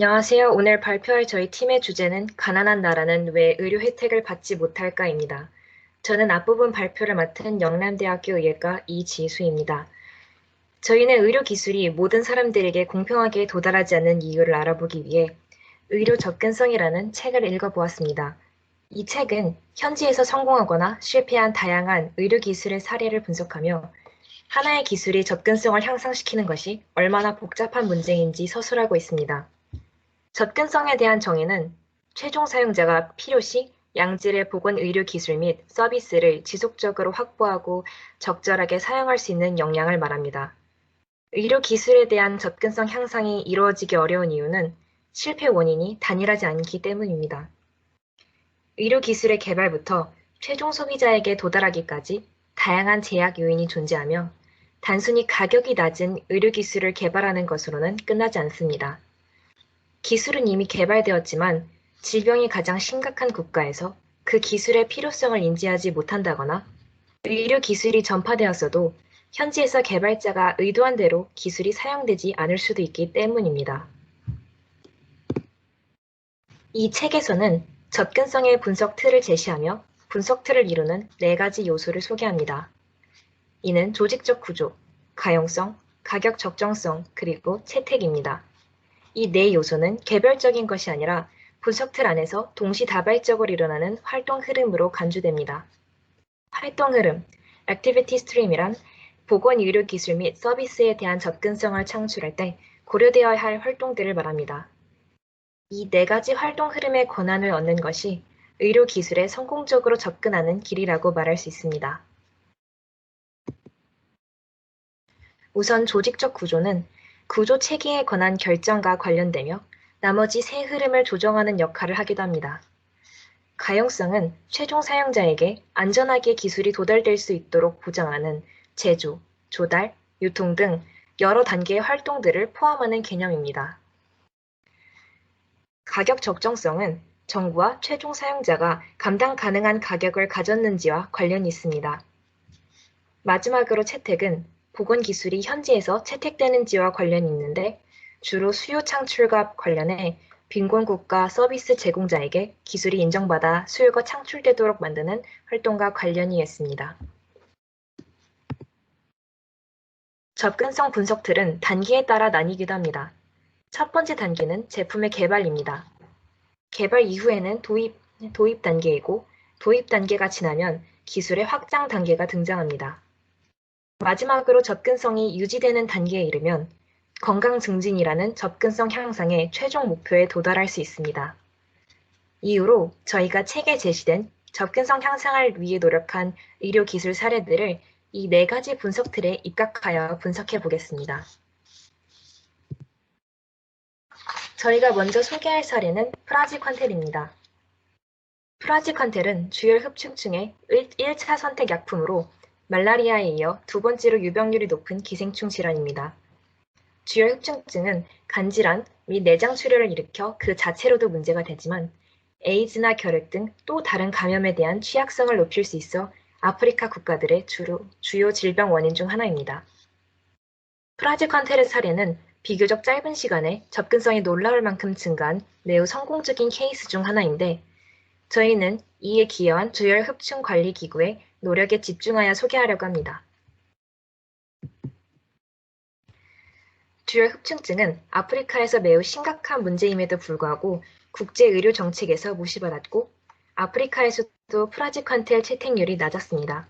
안녕하세요. 오늘 발표할 저희 팀의 주제는 가난한 나라는 왜 의료 혜택을 받지 못할까입니다. 저는 앞부분 발표를 맡은 영남대학교 의예과 이지수입니다. 저희는 의료 기술이 모든 사람들에게 공평하게 도달하지 않는 이유를 알아보기 위해 의료 접근성이라는 책을 읽어보았습니다. 이 책은 현지에서 성공하거나 실패한 다양한 의료 기술의 사례를 분석하며 하나의 기술이 접근성을 향상시키는 것이 얼마나 복잡한 문제인지 서술하고 있습니다. 접근성에 대한 정의는 최종 사용자가 필요시 양질의 보건 의료 기술 및 서비스를 지속적으로 확보하고 적절하게 사용할 수 있는 역량을 말합니다. 의료 기술에 대한 접근성 향상이 이루어지기 어려운 이유는 실패 원인이 단일하지 않기 때문입니다. 의료 기술의 개발부터 최종 소비자에게 도달하기까지 다양한 제약 요인이 존재하며 단순히 가격이 낮은 의료 기술을 개발하는 것으로는 끝나지 않습니다. 기술은 이미 개발되었지만 질병이 가장 심각한 국가에서 그 기술의 필요성을 인지하지 못한다거나 의료 기술이 전파되었어도 현지에서 개발자가 의도한 대로 기술이 사용되지 않을 수도 있기 때문입니다. 이 책에서는 접근성의 분석 틀을 제시하며 분석 틀을 이루는 4가지 요소를 소개합니다. 이는 조직적 구조, 가용성, 가격 적정성, 그리고 채택입니다. 이 4요소는 개별적인 것이 아니라 분석 틀 안에서 동시다발적으로 일어나는 활동 흐름으로 간주됩니다. 활동 흐름, Activity Stream이란 보건의료기술 및 서비스에 대한 접근성을 창출할 때 고려되어야 할 활동들을 말합니다. 이 4가지 활동 흐름의 권한을 얻는 것이 의료기술에 성공적으로 접근하는 길이라고 말할 수 있습니다. 우선 조직적 구조는 구조 체계에 관한 결정과 관련되며 나머지 세 흐름을 조정하는 역할을 하기도 합니다. 가용성은 최종 사용자에게 안전하게 기술이 도달될 수 있도록 보장하는 제조, 조달, 유통 등 여러 단계의 활동들을 포함하는 개념입니다. 가격 적정성은 정부와 최종 사용자가 감당 가능한 가격을 가졌는지와 관련이 있습니다. 마지막으로 채택은 보건 기술이 현지에서 채택되는지와 관련이 있는데 주로 수요 창출과 관련해 빈곤국가 서비스 제공자에게 기술이 인정받아 수요가 창출되도록 만드는 활동과 관련이 있습니다. 접근성 분석 틀은 단계에 따라 나뉘기도 합니다. 첫 번째 단계는 제품의 개발입니다. 개발 이후에는 도입 단계이고 도입 단계가 지나면 기술의 확장 단계가 등장합니다. 마지막으로 접근성이 유지되는 단계에 이르면 건강 증진이라는 접근성 향상의 최종 목표에 도달할 수 있습니다. 이후로 저희가 책에 제시된 접근성 향상을 위해 노력한 의료기술 사례들을 이 4가지 분석 틀에 입각하여 분석해 보겠습니다. 저희가 먼저 소개할 사례는 프라지퀀텔입니다. 프라지퀀텔은 주열 흡충증의 1차 선택 약품으로 말라리아에 이어 2번째로 유병률이 높은 기생충 질환입니다. 주열 흡충증은 간질환 및 내장 출혈을 일으켜 그 자체로도 문제가 되지만 에이즈나 결핵 등 또 다른 감염에 대한 취약성을 높일 수 있어 아프리카 국가들의 주요 질병 원인 중 하나입니다. 프라지퀀테르 사례는 비교적 짧은 시간에 접근성이 놀라울 만큼 증가한 매우 성공적인 케이스 중 하나인데 저희는 이에 기여한 주열 흡충 관리 기구의 노력에 집중하여 소개하려고 합니다. 주열 흡충증은 아프리카에서 매우 심각한 문제임에도 불구하고 국제의료 정책에서 무시받았고 아프리카에서도 프라지퀀텔 채택률이 낮았습니다.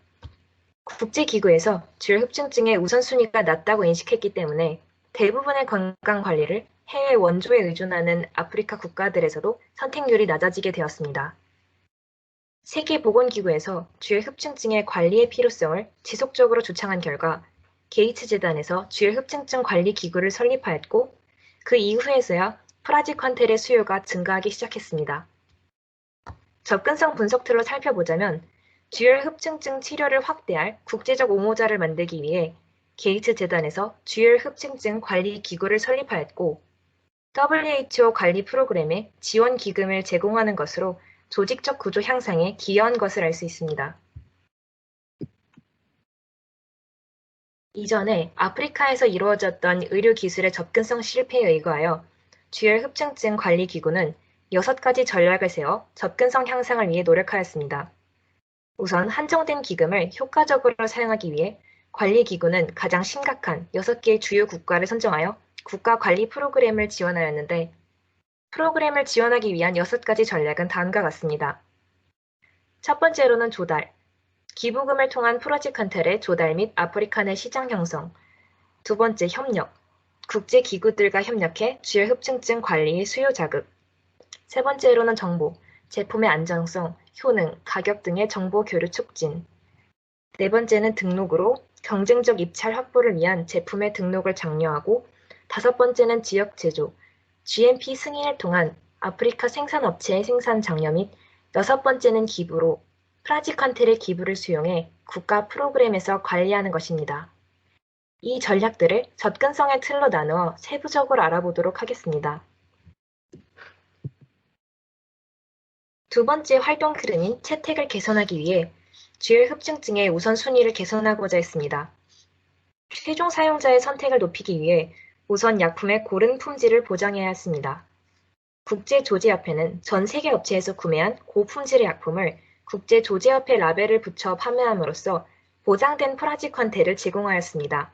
국제기구에서 주열 흡충증의 우선순위가 낮다고 인식했기 때문에 대부분의 건강관리를 해외 원조에 의존하는 아프리카 국가들에서도 선택률이 낮아지게 되었습니다. 세계보건기구에서 주열 흡충증의 관리의 필요성을 지속적으로 주창한 결과 게이츠 재단에서 주열 흡증증 관리 기구를 설립하였고 그 이후에서야 프라지퀀텔의 수요가 증가하기 시작했습니다. 접근성 분석 틀로 살펴보자면 주열 흡증증 치료를 확대할 국제적 옹호자를 만들기 위해 게이츠 재단에서 주열 흡증증 관리 기구를 설립하였고 WHO 관리 프로그램에 지원 기금을 제공하는 것으로 조직적 구조 향상에 기여한 것을 알 수 있습니다. 이전에 아프리카에서 이루어졌던 의료기술의 접근성 실패에 의거하여 쥐혈흡증증 관리기구는 6가지 전략을 세워 접근성 향상을 위해 노력하였습니다. 우선 한정된 기금을 효과적으로 사용하기 위해 관리기구는 가장 심각한 6개의 주요 국가를 선정하여 국가관리 프로그램을 지원하였는데, 프로그램을 지원하기 위한 6가지 전략은 다음과 같습니다. 첫 번째로는 조달, 기부금을 통한 프로젝트한테의 조달 및 아프리카 내 시장 형성. 두 번째, 협력, 국제기구들과 협력해 쥐혈흡증증 관리의 수요 자극. 세 번째로는 정보, 제품의 안정성, 효능, 가격 등의 정보 교류 촉진. 네 번째는 등록으로 경쟁적 입찰 확보를 위한 제품의 등록을 장려하고, 다섯 번째는 지역 제조, GMP 승인을 통한 아프리카 생산업체의 생산 장려 및 여섯 번째는 기부로 프라지칸텔의 기부를 수용해 국가 프로그램에서 관리하는 것입니다. 이 전략들을 접근성의 틀로 나누어 세부적으로 알아보도록 하겠습니다. 두 번째 활동 흐름인 채택을 개선하기 위해 쥐혈흡증증의 우선순위를 개선하고자 했습니다. 최종 사용자의 선택을 높이기 위해 우선 약품의 고른 품질을 보장해야 했습니다. 국제조제협회는 전 세계 업체에서 구매한 고품질의 약품을 국제조제협회 라벨을 붙여 판매함으로써 보장된 프라지컨테를 제공하였습니다.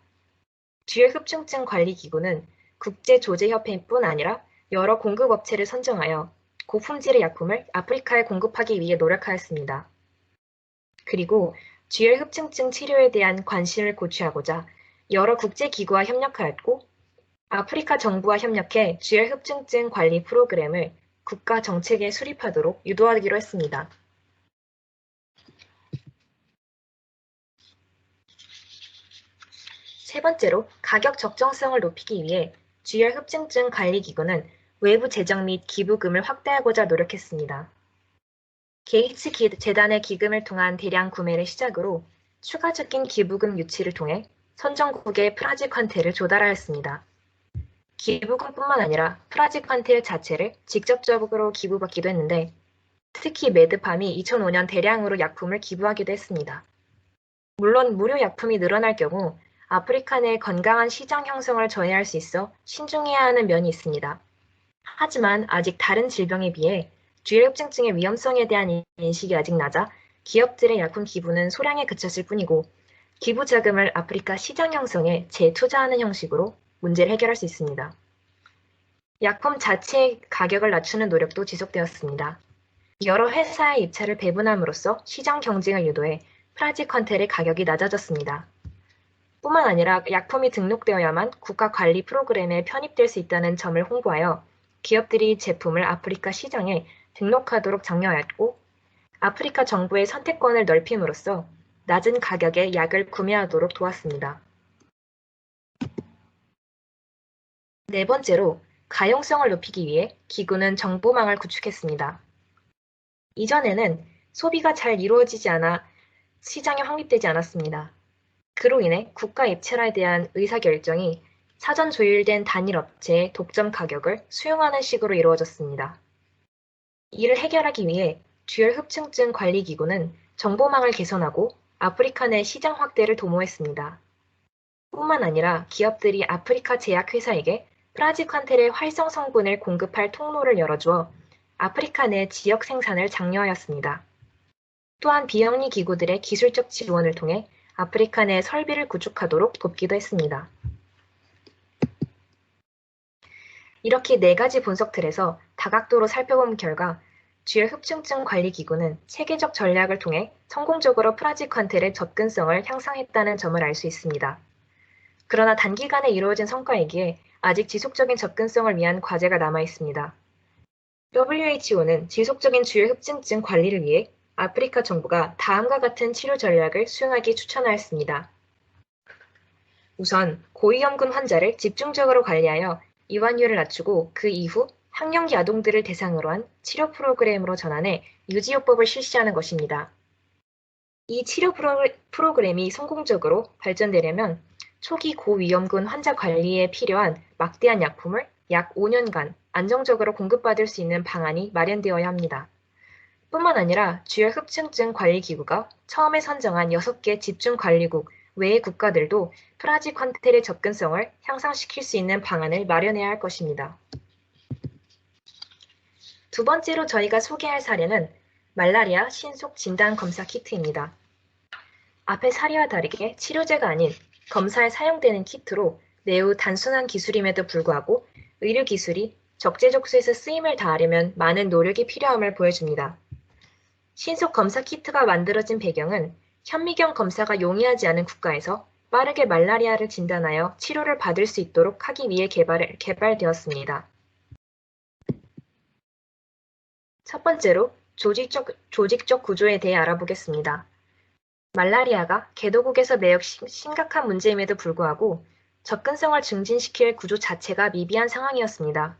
쥐혈흡증증 관리기구는 국제조제협회뿐 아니라 여러 공급업체를 선정하여 고품질의 약품을 아프리카에 공급하기 위해 노력하였습니다. 그리고 쥐혈흡증증 치료에 대한 관심을 고취하고자 여러 국제기구와 협력하였고, 아프리카 정부와 협력해 쥐혈흡증증 관리 프로그램을 국가 정책에 수립하도록 유도하기로 했습니다. 세 번째로, 가격 적정성을 높이기 위해 쥐혈흡증증 관리기구는 외부 재정 및 기부금을 확대하고자 노력했습니다. 게이츠 재단의 기금을 통한 대량 구매를 시작으로 추가적인 기부금 유치를 통해 선정국의 프라지컨테를 조달하였습니다. 기부금뿐만 아니라 프라지컨테 자체를 직접적으로 기부받기도 했는데, 특히 매드팜이 2005년 대량으로 약품을 기부하기도 했습니다. 물론 무료 약품이 늘어날 경우 아프리카 내 건강한 시장 형성을 저해할 수 있어 신중해야 하는 면이 있습니다. 하지만 아직 다른 질병에 비해 쥐혈흡증증의 위험성에 대한 인식이 아직 낮아 기업들의 약품 기부는 소량에 그쳤을 뿐이고, 기부 자금을 아프리카 시장 형성에 재투자하는 형식으로 문제를 해결할 수 있습니다. 약품 자체의 가격을 낮추는 노력도 지속되었습니다. 여러 회사의 입찰을 배분함으로써 시장 경쟁을 유도해 프라지컨텔의 가격이 낮아졌습니다. 뿐만 아니라 약품이 등록되어야만 국가 관리 프로그램에 편입될 수 있다는 점을 홍보하여 기업들이 제품을 아프리카 시장에 등록하도록 장려하였고, 아프리카 정부의 선택권을 넓힘으로써 낮은 가격에 약을 구매하도록 도왔습니다. 네 번째로, 가용성을 높이기 위해 기구는 정보망을 구축했습니다. 이전에는 소비가 잘 이루어지지 않아 시장에 확립되지 않았습니다. 그로 인해 국가 입찰에 대한 의사결정이 사전 조율된 단일 업체의 독점 가격을 수용하는 식으로 이루어졌습니다. 이를 해결하기 위해 쥐혈흡증증 관리기구는 정보망을 개선하고 아프리카 내 시장 확대를 도모했습니다. 뿐만 아니라 기업들이 아프리카 제약회사에게 프라지컨텔의 활성 성분을 공급할 통로를 열어주어 아프리카 내 지역 생산을 장려하였습니다. 또한 비영리 기구들의 기술적 지원을 통해 아프리카 내 설비를 구축하도록 돕기도 했습니다. 이렇게 4가지 분석 틀에서 다각도로 살펴본 결과 쥐혈흡증증 관리기구는 체계적 전략을 통해 성공적으로 프라지컨텔의 접근성을 향상했다는 점을 알 수 있습니다. 그러나 단기간에 이루어진 성과이기에 아직 지속적인 접근성을 위한 과제가 남아 있습니다. WHO는 지속적인 쥐혈흡증증 관리를 위해 아프리카 정부가 다음과 같은 치료 전략을 수용하기 추천하였습니다. 우선 고위험군 환자를 집중적으로 관리하여 이완율을 낮추고 그 이후 학령기 아동들을 대상으로 한 치료 프로그램으로 전환해 유지요법을 실시하는 것입니다. 이 치료 프로그램이 성공적으로 발전되려면 초기 고위험군 환자 관리에 필요한 막대한 약품을 약 5년간 안정적으로 공급받을 수 있는 방안이 마련되어야 합니다. 뿐만 아니라 쥐혈흡증증 관리기구가 처음에 선정한 6개 집중관리국 외의 국가들도 프라지컨텔의 접근성을 향상시킬 수 있는 방안을 마련해야 할 것입니다. 두 번째로 저희가 소개할 사례는 말라리아 신속 진단 검사 키트입니다. 앞의 사례와 다르게 치료제가 아닌 검사에 사용되는 키트로 매우 단순한 기술임에도 불구하고 의료 기술이 적재적소에서 쓰임을 다하려면 많은 노력이 필요함을 보여줍니다. 신속 검사 키트가 만들어진 배경은 현미경 검사가 용이하지 않은 국가에서 빠르게 말라리아를 진단하여 치료를 받을 수 있도록 하기 위해 개발되었습니다. 첫 번째로 조직적 구조에 대해 알아보겠습니다. 말라리아가 개도국에서 매우 심각한 문제임에도 불구하고 접근성을 증진시킬 구조 자체가 미비한 상황이었습니다.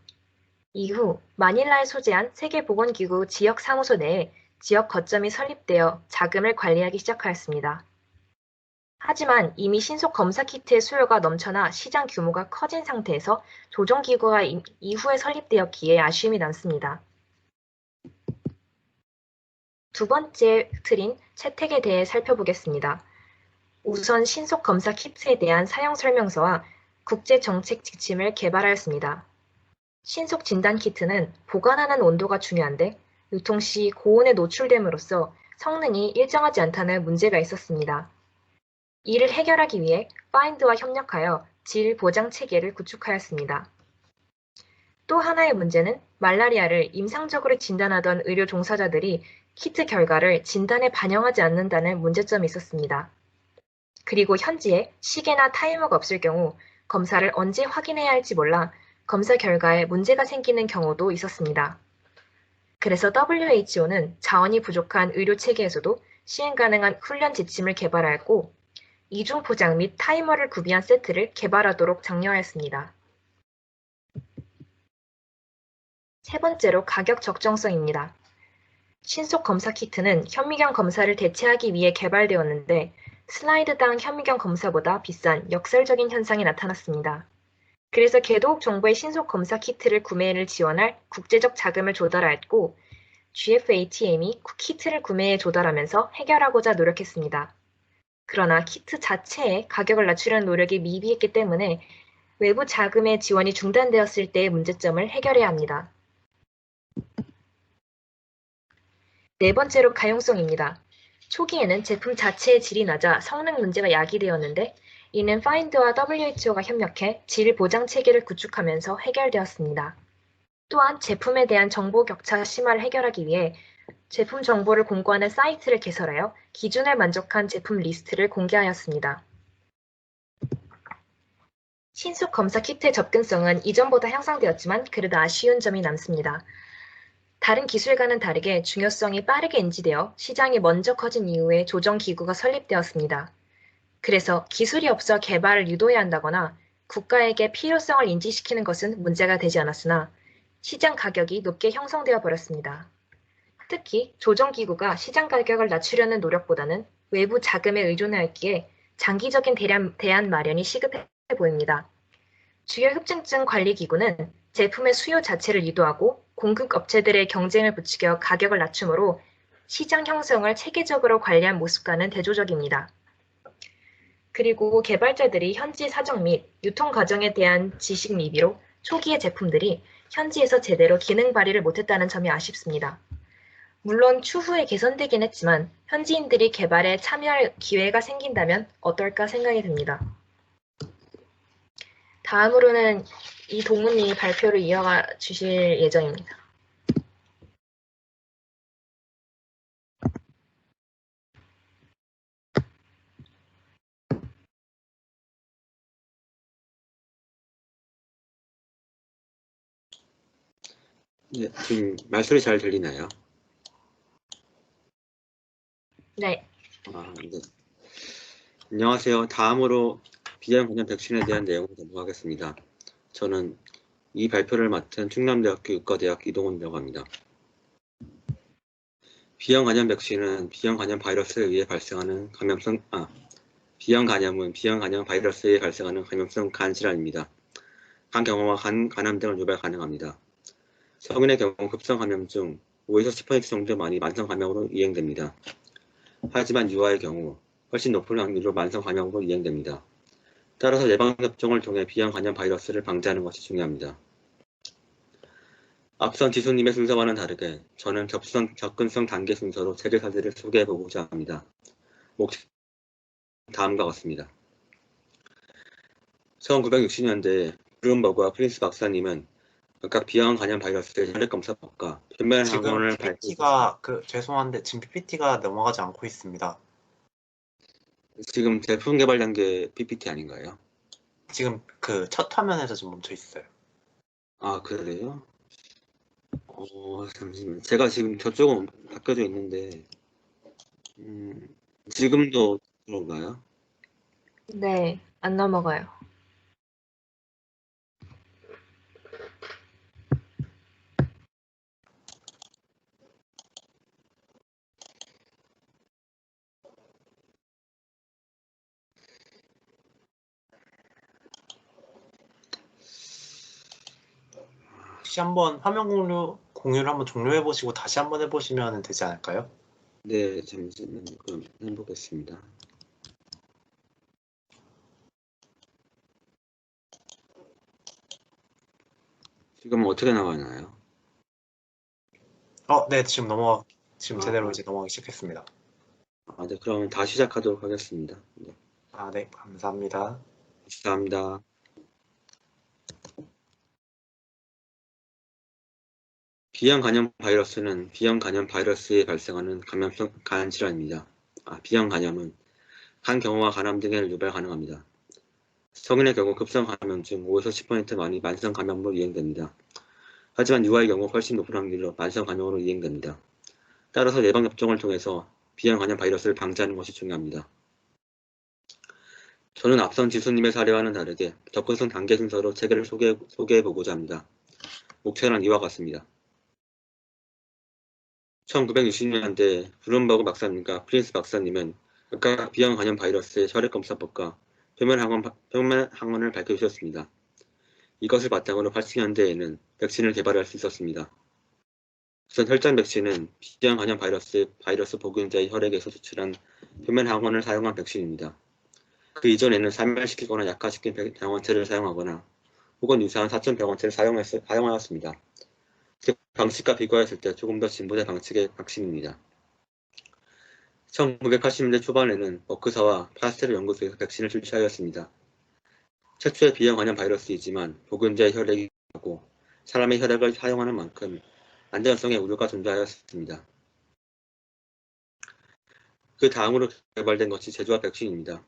이후 마닐라에 소재한 세계보건기구 지역사무소 내에 지역 거점이 설립되어 자금을 관리하기 시작하였습니다. 하지만 이미 신속 검사 키트의 수요가 넘쳐나 시장 규모가 커진 상태에서 조정기구가 이후에 설립되었기에 아쉬움이 남습니다. 두 번째 틀인 채택에 대해 살펴보겠습니다. 우선 신속 검사 키트에 대한 사용 설명서와 국제 정책 지침을 개발하였습니다. 신속 진단 키트는 보관하는 온도가 중요한데 유통 시 고온에 노출됨으로써 성능이 일정하지 않다는 문제가 있었습니다. 이를 해결하기 위해 파인드와 협력하여 질 보장 체계를 구축하였습니다. 또 하나의 문제는 말라리아를 임상적으로 진단하던 의료 종사자들이 키트 결과를 진단에 반영하지 않는다는 문제점이 있었습니다. 그리고 현지에 시계나 타이머가 없을 경우 검사를 언제 확인해야 할지 몰라 검사 결과에 문제가 생기는 경우도 있었습니다. 그래서 WHO는 자원이 부족한 의료 체계에서도 시행 가능한 훈련 지침을 개발하였고 이중 포장 및 타이머를 구비한 세트를 개발하도록 장려하였습니다. 세 번째로 가격 적정성입니다. 신속 검사 키트는 현미경 검사를 대체하기 위해 개발되었는데 슬라이드당 현미경 검사보다 비싼 역설적인 현상이 나타났습니다. 그래서 개도국 정부의 신속 검사 키트를 구매를 지원할 국제적 자금을 조달하였고 GFATM이 키트를 구매에 조달하면서 해결하고자 노력했습니다. 그러나 키트 자체의 가격을 낮추려는 노력이 미비했기 때문에 외부 자금의 지원이 중단되었을 때의 문제점을 해결해야 합니다. 네 번째로 가용성입니다. 초기에는 제품 자체의 질이 낮아 성능 문제가 야기되었는데 이는 파인드와 WHO가 협력해 질 보장 체계를 구축하면서 해결되었습니다. 또한 제품에 대한 정보 격차 심화를 해결하기 위해 제품 정보를 공고하는 사이트를 개설하여 기준에 만족한 제품 리스트를 공개하였습니다. 신속 검사 키트의 접근성은 이전보다 향상되었지만 그래도 아쉬운 점이 남습니다. 다른 기술과는 다르게 중요성이 빠르게 인지되어 시장이 먼저 커진 이후에 조정기구가 설립되었습니다. 그래서 기술이 없어 개발을 유도해야 한다거나 국가에게 필요성을 인지시키는 것은 문제가 되지 않았으나 시장 가격이 높게 형성되어 버렸습니다. 특히 조정기구가 시장 가격을 낮추려는 노력보다는 외부 자금에 의존하였기에 장기적인 대안 마련이 시급해 보입니다. 주요 흡증증 관리기구는 제품의 수요 자체를 유도하고 공급 업체들의 경쟁을 부추겨 가격을 낮추므로 시장 형성을 체계적으로 관리한 모습과는 대조적입니다. 그리고 개발자들이 현지 사정 및 유통 과정에 대한 지식 미비로 초기의 제품들이 현지에서 제대로 기능 발휘를 못했다는 점이 아쉽습니다. 물론 추후에 개선되긴 했지만 현지인들이 개발에 참여할 기회가 생긴다면 어떨까 생각이 듭니다. 다음으로는 이동훈이 발표를 이어가 주실 예정입니다. 네, 지금 말소리 잘 들리나요? 네. 네. 안녕하세요. 다음으로 비형 간염 백신에 대한 내용을 넘어가겠습니다. 저는 이 발표를 맡은 충남대학교 의과대학 이동훈이라고 합니다. 비형 간염 백신은 비형 간염 바이러스에 의해 발생하는 비형 간염은 비형 간염 바이러스에 의해 발생하는 감염성 간 질환입니다. 간 경화와 간 간암 등을 유발 가능합니다. 성인의 경우 급성 감염 중 5에서 10% 정도만이 만성 감염으로 이행됩니다. 하지만 유아의 경우 훨씬 높은 확률로 만성 감염으로 이행됩니다. 따라서 예방접종을 통해 비형 간염 바이러스를 방지하는 것이 중요합니다. 앞선 지수님의 순서와는 다르게 저는 접근성 단계 순서로 책의 사실을 소개해보고자 합니다. 목표 다음과 같습니다. 1960년대에 블룸버그와 프린스 박사님은 각각 비형 간염 바이러스의 혈액 검사법과 표면 지금 항원을 PPT가 죄송한데 지금 PPT가 넘어가지 않고 있습니다. 지금 제품 개발 단계 PPT 아닌가요? 지금 첫 화면에서 지금 멈춰 있어요. 아, 그래요? 잠시만요. 제가 지금 저쪽은 바뀌어져 있는데, 지금도 그런가요? 네, 안 넘어가요. 혹시 한번 화면 공유를 한번 종료해 보시고 다시 한번 해보시면 되지 않을까요? 네, 잠시만요. 그럼 해보겠습니다. 지금 어떻게 나가나요? 네, 지금 제대로 이제 넘어가기 시작했습니다. 네, 그럼 다시 시작하도록 하겠습니다. 네, 네, 감사합니다. 감사합니다. 비형 간염 바이러스는 비형 간염 바이러스에 발생하는 감염성 간 질환입니다. 비형 간염은 간 경화와 간암 등을 유발 가능합니다. 성인의 경우 급성 감염증 5에서 10%만이 만성 감염으로 이행됩니다. 하지만 유아의 경우 훨씬 높은 확률로 만성 감염으로 이행됩니다. 따라서 예방접종을 통해서 비형 간염 바이러스를 방지하는 것이 중요합니다. 저는 앞선 지수님의 사례와는 다르게 접근성 단계 순서로 체계를 소개해보고자 합니다. 목표는 이와 같습니다. 1960년대 블룸버그 박사님과 프린스 박사님은 각각 비형 간염 바이러스의 혈액 검사법과 표면 항원을 밝혀주셨습니다. 이것을 바탕으로 80년대에는 백신을 개발할 수 있었습니다. 우선 혈전 백신은 비형 간염 바이러스 보균자의 혈액에서 수출한 표면 항원을 사용한 백신입니다. 그 이전에는 사멸시키거나 약화시킨 병원체를 사용하거나 혹은 유사한 사촌 병원체를 사용하였습니다. 즉 방식과 비교했을 때 조금 더 진보된 방식의 백신입니다. 1980년대 초반에는 머크사와 파스테르 연구소에서 백신을 출시하였습니다. 최초의 비형 간염 바이러스이지만 보균자의 혈액이 하고 사람의 혈액을 사용하는 만큼 안전성의 우려가 존재하였습니다. 그 다음으로 개발된 것이 제조합 백신입니다.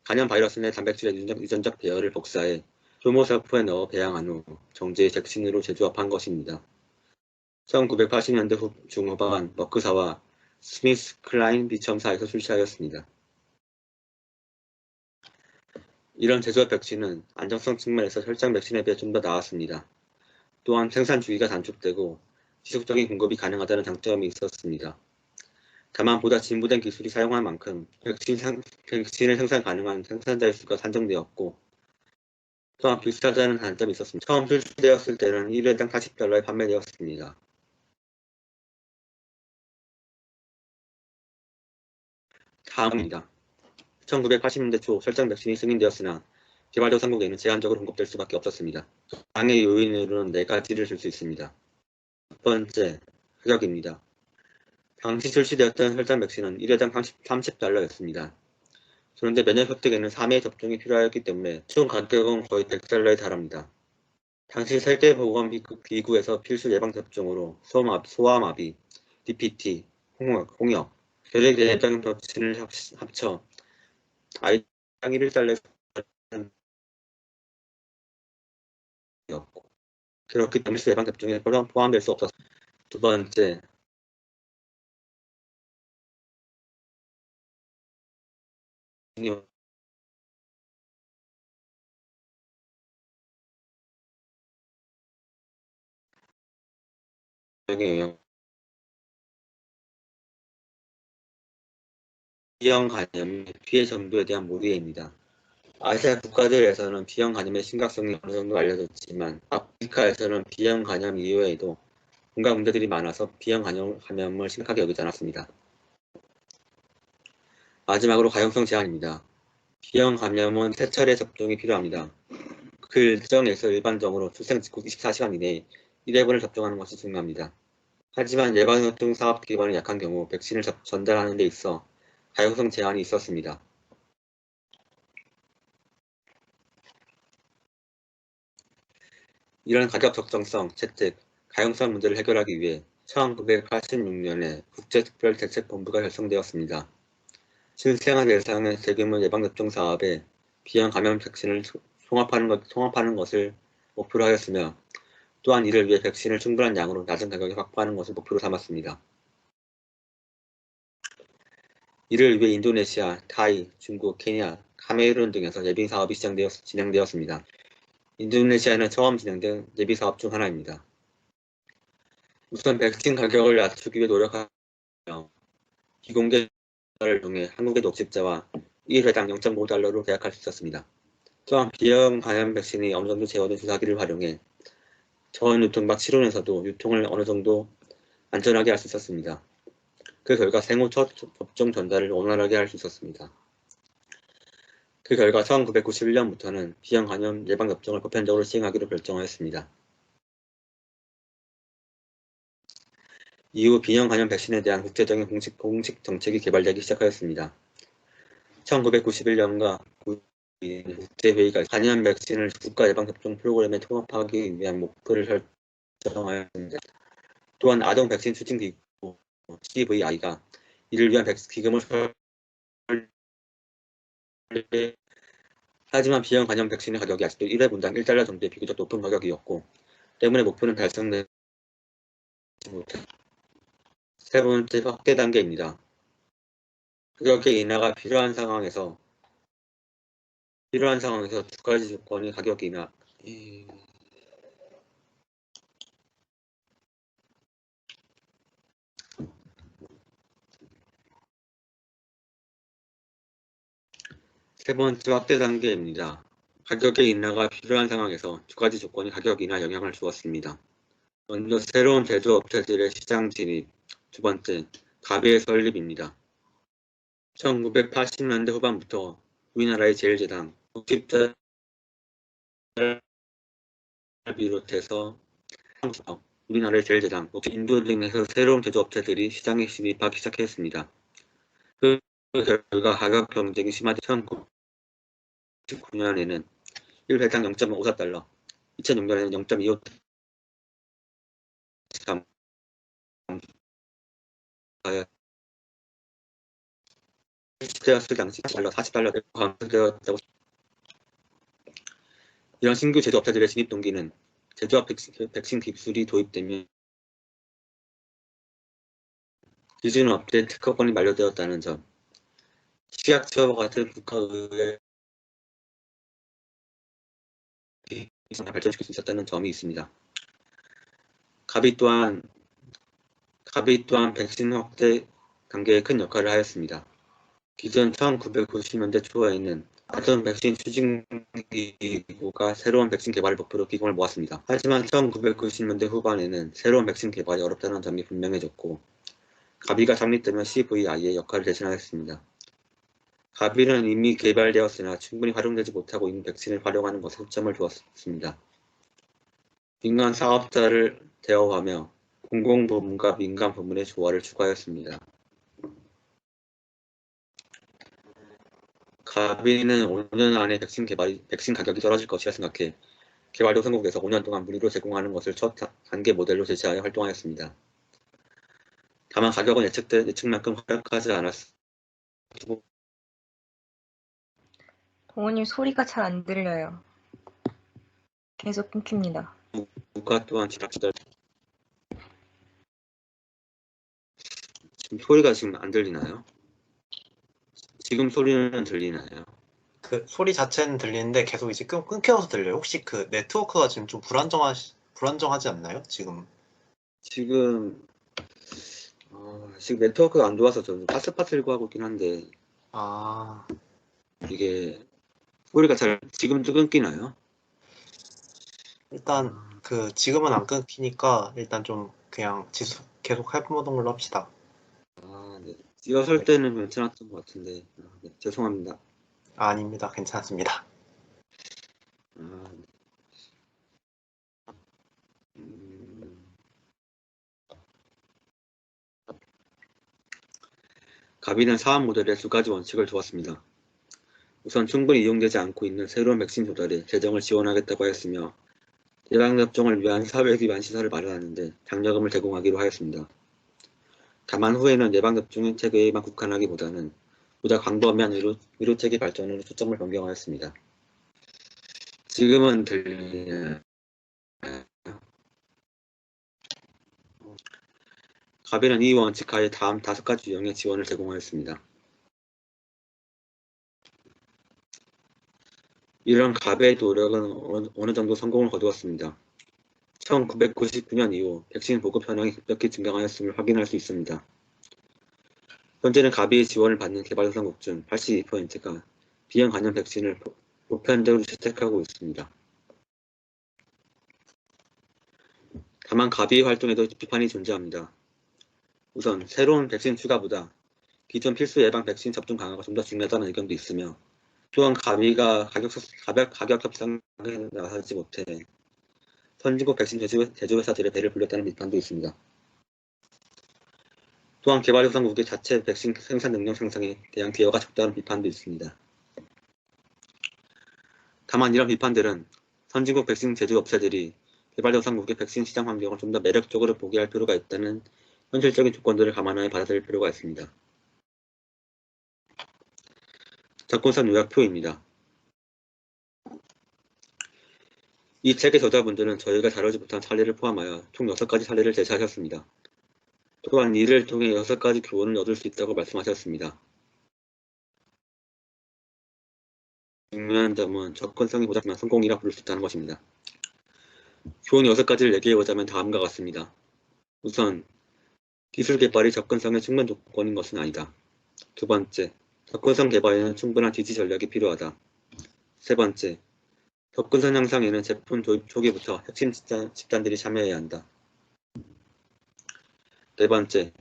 간염 바이러스 내 단백질의 유전적 배열을 복사해 효모세포에 넣어 배양한 후 정제의 백신으로 제조합한 것입니다. 1980년대 중후반 머크사와 스미스 클라인 비첨사에서 출시하였습니다. 이런 제조합 백신은 안정성 측면에서 혈장 백신에 비해 좀 더 나았습니다. 또한 생산 주기가 단축되고 지속적인 공급이 가능하다는 장점이 있었습니다. 다만 보다 진보된 기술이 사용한 만큼 백신을 생산 가능한 생산자의 수가 산정되었고 또한 비싸다는 단점이 있었습니다. 처음 출시되었을 때는 1회당 $40에 판매되었습니다. 다음입니다. 1980년대 초 혈장 백신이 승인되었으나 개발도상국에는 제한적으로 공급될 수밖에 없었습니다. 방해 요인으로는 4가지를 줄 수 있습니다. 첫 번째, 가격입니다. 당시 출시되었던 혈장 백신은 1회당 $30였습니다. 그런데 면역 획득에는 3회 접종이 필요하였기 때문에 총 가격은 거의 $100에 달합니다. 당시 세계보건기구에서 필수 예방접종으로 소아마비, DPT, 홍역, 결핵 예방 백신을 합쳐 아이당 1달러였고 그렇기 때문에 필수 예방접종에 포함될 수 없었습니다. 두 번째, 비형 간염의 피해 정도에 대한 모의입니다. 아시아 국가들에서는 비형 간염의 심각성이 어느 정도 알려졌지만 아프리카에서는 비형 간염 이외에도 온갖 문제들이 많아서 비형 감염을 심각하게 여기지 않았습니다. 마지막으로 가용성 제한입니다. 비형 감염은 3차례 접종이 필요합니다. 그 일정에서 일반적으로 출생 직후 24시간 이내에 1회분을 접종하는 것이 중요합니다. 하지만 예방접종 사업 기반이 약한 경우 백신을 전달하는 데 있어 가용성 제한이 있었습니다. 이런 가격 적정성, 채택, 가용성 문제를 해결하기 위해 1986년에 국제특별대책본부가 결성되었습니다. 실생활 예상의 대규모 예방접종 사업에 비형 감염 백신을 통합하는 것을 목표로 하였으며 또한 이를 위해 백신을 충분한 양으로 낮은 가격에 확보하는 것을 목표로 삼았습니다. 이를 위해 인도네시아, 타이, 중국, 케냐, 카메룬 등에서 예비 사업이 진행되었습니다. 인도네시아는 처음 진행된 예비 사업 중 하나입니다. 우선 백신 가격을 낮추기 위해 노력하며 비공개를 통해 한국의 녹십자와 1회당 0.5달러로 계약할 수 있었습니다. 또한 비형 감염 백신이 어느 정도 제어된 주사기를 활용해 전 유통막 실온에서도 유통을 어느 정도 안전하게 할 수 있었습니다. 그 결과 생후 첫 접종 전달을 원활하게 할 수 있었습니다. 그 결과 1991년부터는 비형 감염 예방접종을 보편적으로 시행하기로 결정하였습니다. 이후 비형 감염 백신에 대한 국제적인 공식 정책이 개발되기 시작하였습니다. 1991년과 국제회의가 감염 백신을 국가 예방접종 프로그램에 통합하기 위한 목표를 설정하였습니다. 또한 아동 백신 추진 기구 CVI가 이를 위한 기금을 하지만 비형 감염 백신의 가격이 아직도 1회 분당 1달러 정도의 비교적 높은 가격이었고 때문에 목표는 달성되지 못했습니다. 세 번째 확대 단계입니다. 가격의 인하가 필요한 상황에서 두 가지 조건이 가격 인하. 세 번째 확대 단계입니다. 가격의 인하가 필요한 상황에서 두 가지 조건이 가격 인하 영향을 주었습니다. 먼저 새로운 제조업체들의 시장 진입, 두 번째 가비의 설립입니다. 1980년대 후반부터 우리나라의 제일제당, 녹십자를 비롯해서 우리나라의 제일제당, 인도 등에서 새로운 제조업체들이 시장에 진입하기 시작했습니다. 그 결과 가격 경쟁이 심화돼 1999년에는 1회당 0.54달러, 2006년에는 0.25달러, 되었을 당시 40달러를 감소되었다고. 이런 신규 제조업체들의 진입 동기는 제조업 백신 기술이 도입되면 기존 업체 특허권이 만료되었다는 점, 식약처와 같은 국가의회 발전시킬 수 있었다는 점이 있습니다. 가비 또한 백신 확대 단계에 큰 역할을 하였습니다. 기존 1990년대 초에는 아동 백신 추진기구가 새로운 백신 개발을 목표로 기금을 모았습니다. 하지만 1990년대 후반에는 새로운 백신 개발이 어렵다는 점이 분명해졌고 가비가 창립되면 CVI의 역할을 대신하였습니다. 가비는 이미 개발되었으나 충분히 활용되지 못하고 있는 백신을 활용하는 것에 초점을 두었습니다. 민간 사업자를 대여하며 공공부문과 민간 부문의 조화를 추구하였습니다. 가비는 5년 안에 백신 가격이 떨어질 것이라 생각해 개발도 성공해서 5년 동안 무료로 제공하는 것을 첫 단계 모델로 제시하여 활동하였습니다. 다만 가격은 예측만큼 하락하지 않았습니다. 동원님 소리가 잘 안 들려요. 계속 끊깁니다. 국가 또한 지락시절 지금 소리가 지금 안 들리나요? 지금 소리는 들리나요? 그 소리 자체는 들리는데 계속 이제 끊겨서 들려요. 혹시 그 네트워크가 지금 좀 불안정하지 않나요? 지금 지금 네트워크가 안 좋아서 좀 파슬파슬고 하고 있긴 한데 이게 소리가 잘 지금도 끊기나요? 일단 그 지금은 안 끊기니까 일단 좀 그냥 계속 해보던 걸로 합시다. 네. 일어설 때는 괜찮았던 것 같은데 네, 죄송합니다. 아닙니다. 괜찮습니다. 네. 가비는 사업 모델에 두 가지 원칙을 두었습니다. 우선 충분히 이용되지 않고 있는 새로운 백신 조달에 재정을 지원하겠다고 하였으며 예방접종을 위한 사회 기반 시설을 마련하는데 장려금을 제공하기로 하였습니다. 다만 후에는 예방접종 체계에만 국한하기보다는 보다 광범위한 의료체계 발전으로 초점을 변경하였습니다. 지금은 들리나요? 가비는 이 원칙 하에 다음 5가지 유형의 지원을 제공하였습니다. 이런 가비의 노력은 어느 정도 성공을 거두었습니다. 1999년 이후 백신 보급 현황이 급격히 증가하였음을 확인할 수 있습니다. 현재는 가비의 지원을 받는 개발도상국 중 82%가 비형 간염 백신을 보편적으로 채택하고 있습니다. 다만 가비의 활동에도 비판이 존재합니다. 우선 새로운 백신 추가보다 기존 필수 예방 백신 접종 강화가 좀 더 중요하다는 의견도 있으며 또한 가비가 가격 협상에 나서지 못해 선진국 백신 제조회사들의 배를 불렸다는 비판도 있습니다. 또한 개발도상국의 자체 백신 생산 능력 상승에 대한 기여가 적다는 비판도 있습니다. 다만 이런 비판들은 선진국 백신 제조업체들이 개발도상국의 백신 시장 환경을 좀 더 매력적으로 보게 할 필요가 있다는 현실적인 조건들을 감안하여 받아들일 필요가 있습니다. 접근성 요약표입니다. 이 책의 저자분들은 저희가 다루지 못한 사례를 포함하여 총 6가지 사례를 제시하셨습니다. 또한 이를 통해 6가지 교훈을 얻을 수 있다고 말씀하셨습니다. 중요한 점은 접근성이 보다 성공이라 부를 수 있다는 것입니다. 교훈 6가지를 얘기해보자면 다음과 같습니다. 우선, 기술 개발이 접근성의 충분 조건인 것은 아니다. 두 번째, 접근성 개발에는 충분한 지지 전략이 필요하다. 세 번째, 접근성 향상에는 제품 도입 초기부터 핵심 집단들이 참여해야 한다. 네 번째,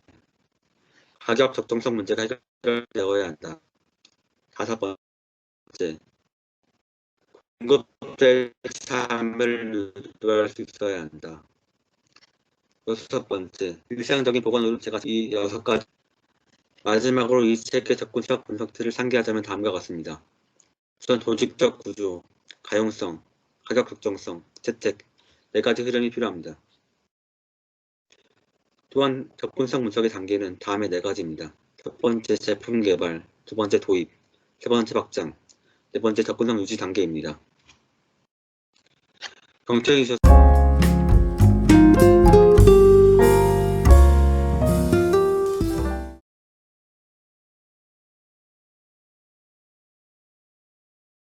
가격 적정성 문제가 해결되어야 한다. 다섯 번째, 공급될 삶을 유도할 수 있어야 한다. 여섯 번째, 일상적인 보건 의료체가 이 6가지. 마지막으로 이 책의 접근성 분석들을 상기하자면 다음과 같습니다. 우선 조직적 구조, 가용성, 가격 적정성, 채택, 4가지 흐름이 필요합니다. 또한 접근성 분석의 단계는 다음의 4가지입니다. 첫 번째 제품 개발, 두 번째 도입, 세 번째 확장, 네 번째 접근성 유지 단계입니다. 경청해 주셔서